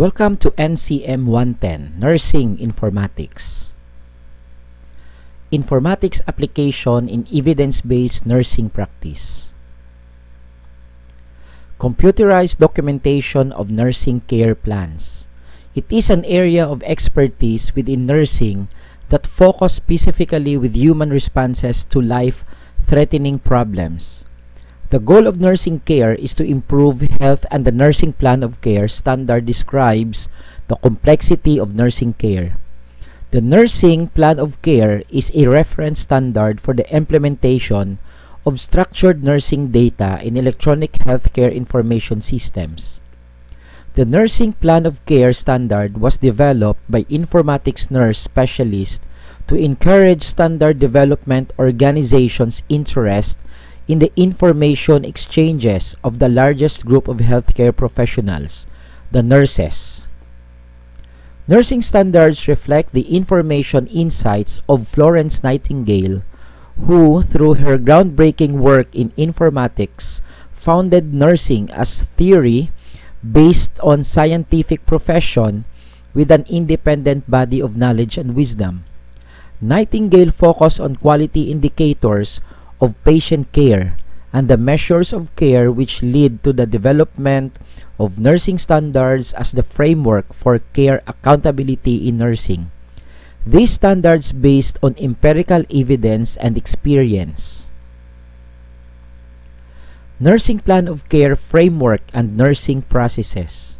Welcome to NCM110, Nursing Informatics. Informatics application in evidence-based nursing practice. Computerized documentation of nursing care plans. It is an area of expertise within nursing that focus specifically with human responses to life-threatening problems. The goal of nursing care is to improve health, and the nursing plan of care standard describes the complexity of nursing care. The nursing plan of care is a reference standard for the implementation of structured nursing data in electronic healthcare information systems. The nursing plan of care standard was developed by informatics nurse specialists to encourage standard development organizations' interest in the information exchanges of the largest group of healthcare professionals, the nurses. Nursing standards reflect the information insights of Florence Nightingale, who, through her groundbreaking work in informatics, founded nursing as theory based on scientific profession with an independent body of knowledge and wisdom. Nightingale focused on quality indicators of patient care and the measures of care which lead to the development of nursing standards as the framework for care accountability in nursing. These standards based on empirical evidence and experience. Nursing plan of care framework and nursing processes.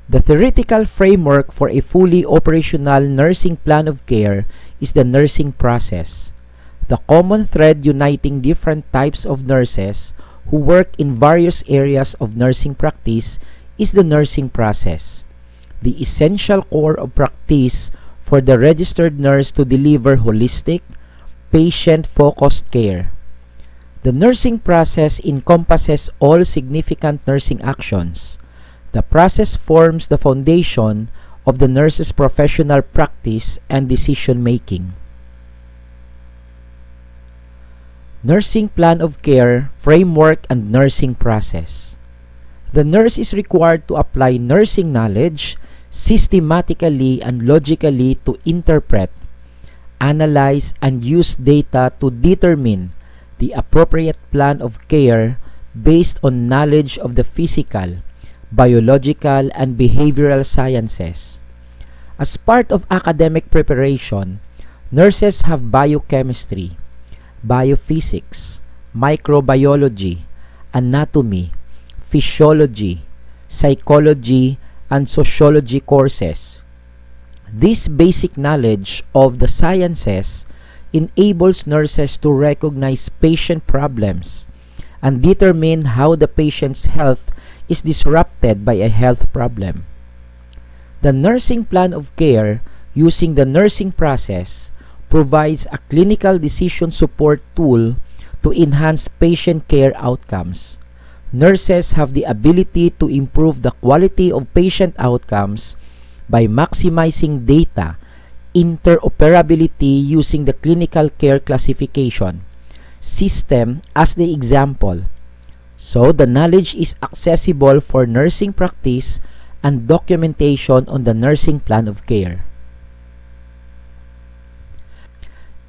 The theoretical framework for a fully operational nursing plan of care is the nursing process. The common thread uniting different types of nurses who work in various areas of nursing practice is the nursing process, the essential core of practice for the registered nurse to deliver holistic, patient-focused care. The nursing process encompasses all significant nursing actions. The process forms the foundation of the nurse's professional practice and decision-making. Nursing plan of care, framework, and nursing process. The nurse is required to apply nursing knowledge systematically and logically to interpret, analyze, and use data to determine the appropriate plan of care based on knowledge of the physical, biological, and behavioral sciences. As part of academic preparation, nurses have biochemistry, biophysics, microbiology, anatomy, physiology, psychology, and sociology courses. This basic knowledge of the sciences enables nurses to recognize patient problems and determine how the patient's health is disrupted by a health problem. The nursing plan of care using the nursing process provides a clinical decision support tool to enhance patient care outcomes. Nurses have the ability to improve the quality of patient outcomes by maximizing data interoperability using the clinical care classification system as the example. So, the knowledge is accessible for nursing practice and documentation on the nursing plan of care.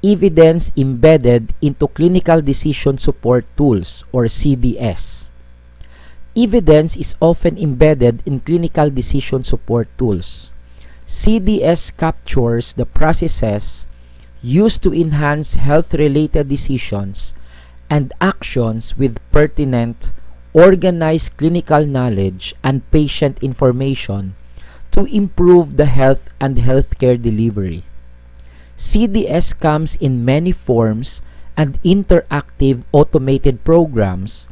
Evidence embedded into clinical decision support tools, or CDS. Evidence is often embedded in clinical decision support tools. CDS captures the processes used to enhance health-related decisions and actions with pertinent, organized clinical knowledge and patient information to improve the health and healthcare delivery. CDS comes in many forms and interactive automated programs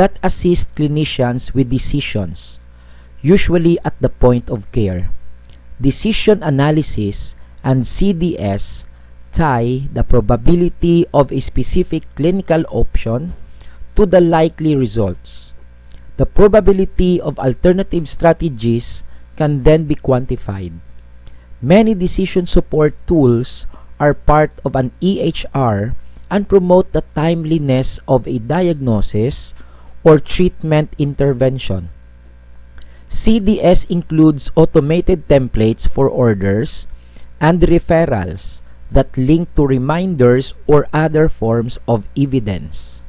that assist clinicians with decisions, usually at the point of care. Decision analysis and CDS tie the probability of a specific clinical option to the likely results. The probability of alternative strategies can then be quantified. Many decision support tools are part of an EHR and promote the timeliness of a diagnosis or treatment intervention. CDS includes automated templates for orders and referrals that link to reminders or other forms of evidence.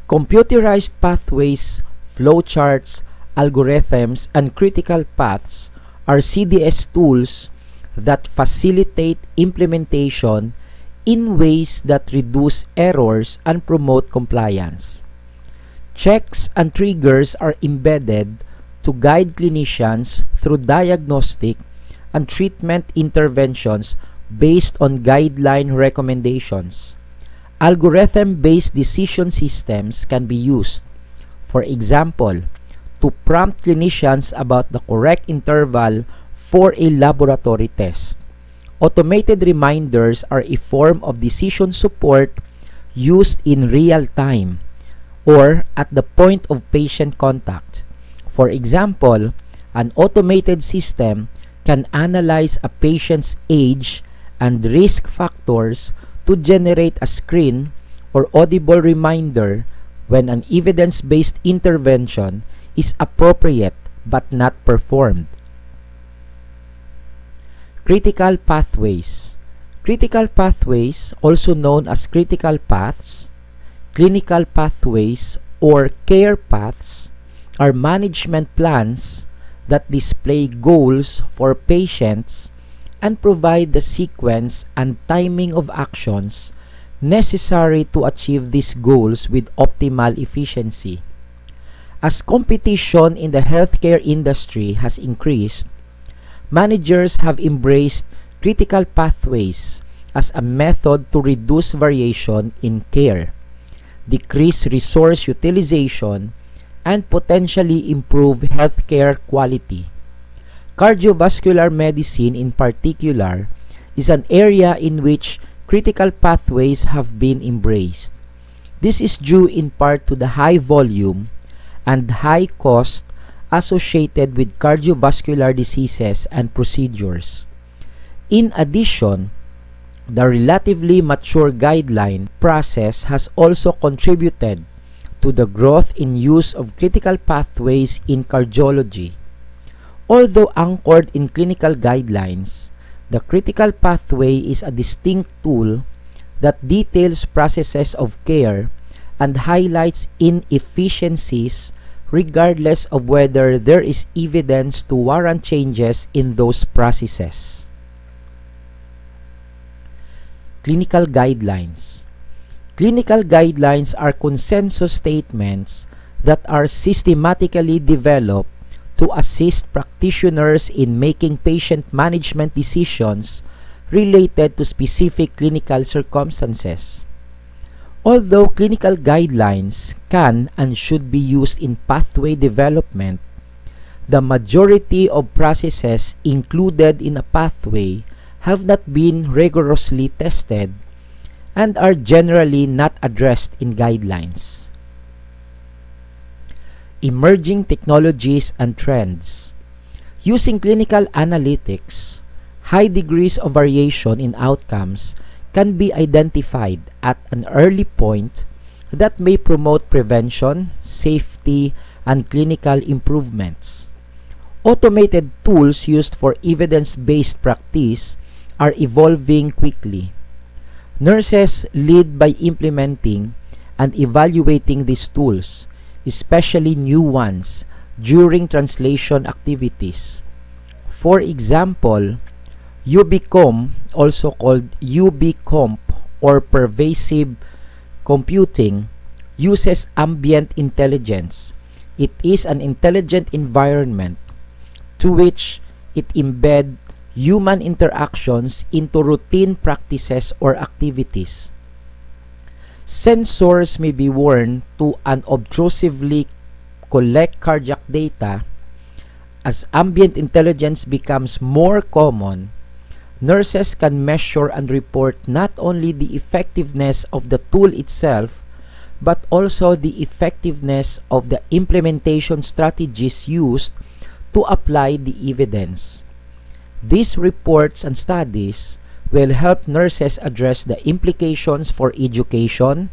Computerized pathways, flowcharts, algorithms, and critical paths are CDS tools that facilitate implementation in ways that reduce errors and promote compliance. Checks and triggers are embedded to guide clinicians through diagnostic and treatment interventions based on guideline recommendations. Algorithm-based decision systems can be used, for example, to prompt clinicians about the correct interval for a laboratory test. Automated reminders are a form of decision support used in real time or at the point of patient contact. For example, an automated system can analyze a patient's age and risk factors to generate a screen or audible reminder when an evidence-based intervention is appropriate but not performed. Critical pathways. Critical pathways, also known as critical paths, clinical pathways, or care paths, are management plans that display goals for patients and provide the sequence and timing of actions necessary to achieve these goals with optimal efficiency. As competition in the healthcare industry has increased, managers have embraced critical pathways as a method to reduce variation in care, decrease resource utilization, and potentially improve healthcare quality. Cardiovascular medicine in particular is an area in which critical pathways have been embraced. This is due in part to the high volume and high cost associated with cardiovascular diseases and procedures. In addition, the relatively mature guideline process has also contributed to the growth in use of critical pathways in cardiology. Although anchored in clinical guidelines, the critical pathway is a distinct tool that details processes of care and highlights inefficiencies regardless of whether there is evidence to warrant changes in those processes. Clinical guidelines. Clinical guidelines are consensus statements that are systematically developed to assist practitioners in making patient management decisions related to specific clinical circumstances. Although clinical guidelines can and should be used in pathway development, the majority of processes included in a pathway have not been rigorously tested and are generally not addressed in guidelines. Emerging technologies and trends. Using clinical analytics, high degrees of variation in outcomes can be identified at an early point that may promote prevention, safety, and clinical improvements. Automated tools used for evidence-based practice are evolving quickly. Nurses lead by implementing and evaluating these tools, especially new ones, during translation activities. For example, UBCOM, also called UBComp or pervasive computing, uses ambient intelligence. It is an intelligent environment to which it embeds human interactions into routine practices or activities. Sensors may be worn to unobtrusively collect cardiac data. As ambient intelligence becomes more common, nurses can measure and report not only the effectiveness of the tool itself, but also the effectiveness of the implementation strategies used to apply the evidence. These reports and studies will help nurses address the implications for education,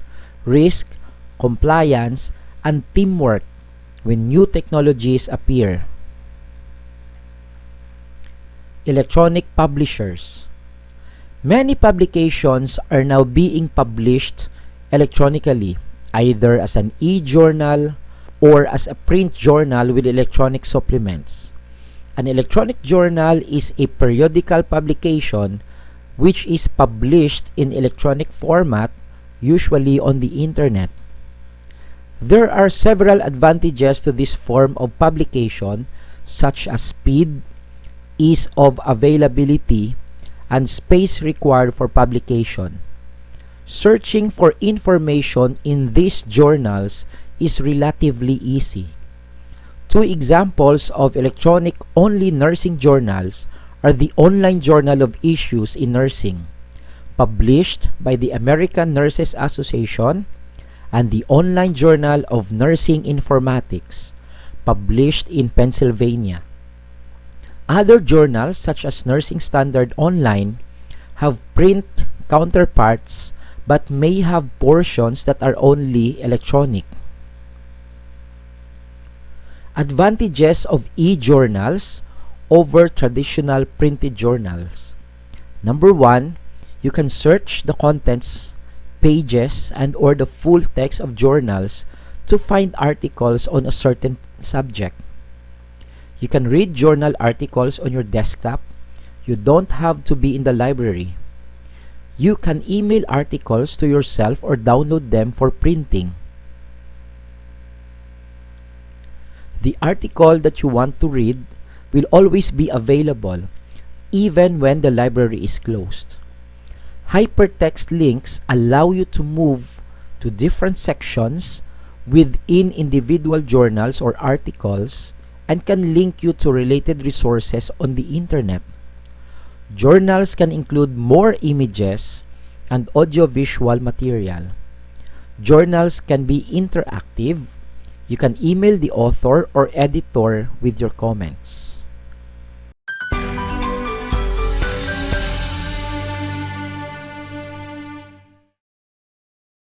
risk, compliance, and teamwork when new technologies appear. Electronic publishers. Many publications are now being published electronically, either as an e-journal or as a print journal with electronic supplements. An electronic journal is a periodical publication which is published in electronic format, usually on the internet. There are several advantages to this form of publication, such as speed, ease of availability, and space required for publication. Searching for information in these journals is relatively easy. Two examples of electronic-only nursing journals are the Online Journal of Issues in Nursing, published by the American Nurses Association, and the Online Journal of Nursing Informatics, published in Pennsylvania. Other journals, such as Nursing Standard Online, have print counterparts but may have portions that are only electronic. Advantages of e-journals over traditional printed journals. Number 1, you can search the contents, pages, and or the full text of journals to find articles on a certain subject. You can read journal articles on your desktop. You don't have to be in the library. You can email articles to yourself or download them for printing. The article that you want to read will always be available, even when the library is closed. Hypertext links allow you to move to different sections within individual journals or articles and can link you to related resources on the internet. Journals can include more images and audiovisual material. Journals can be interactive. You can email the author or editor with your comments.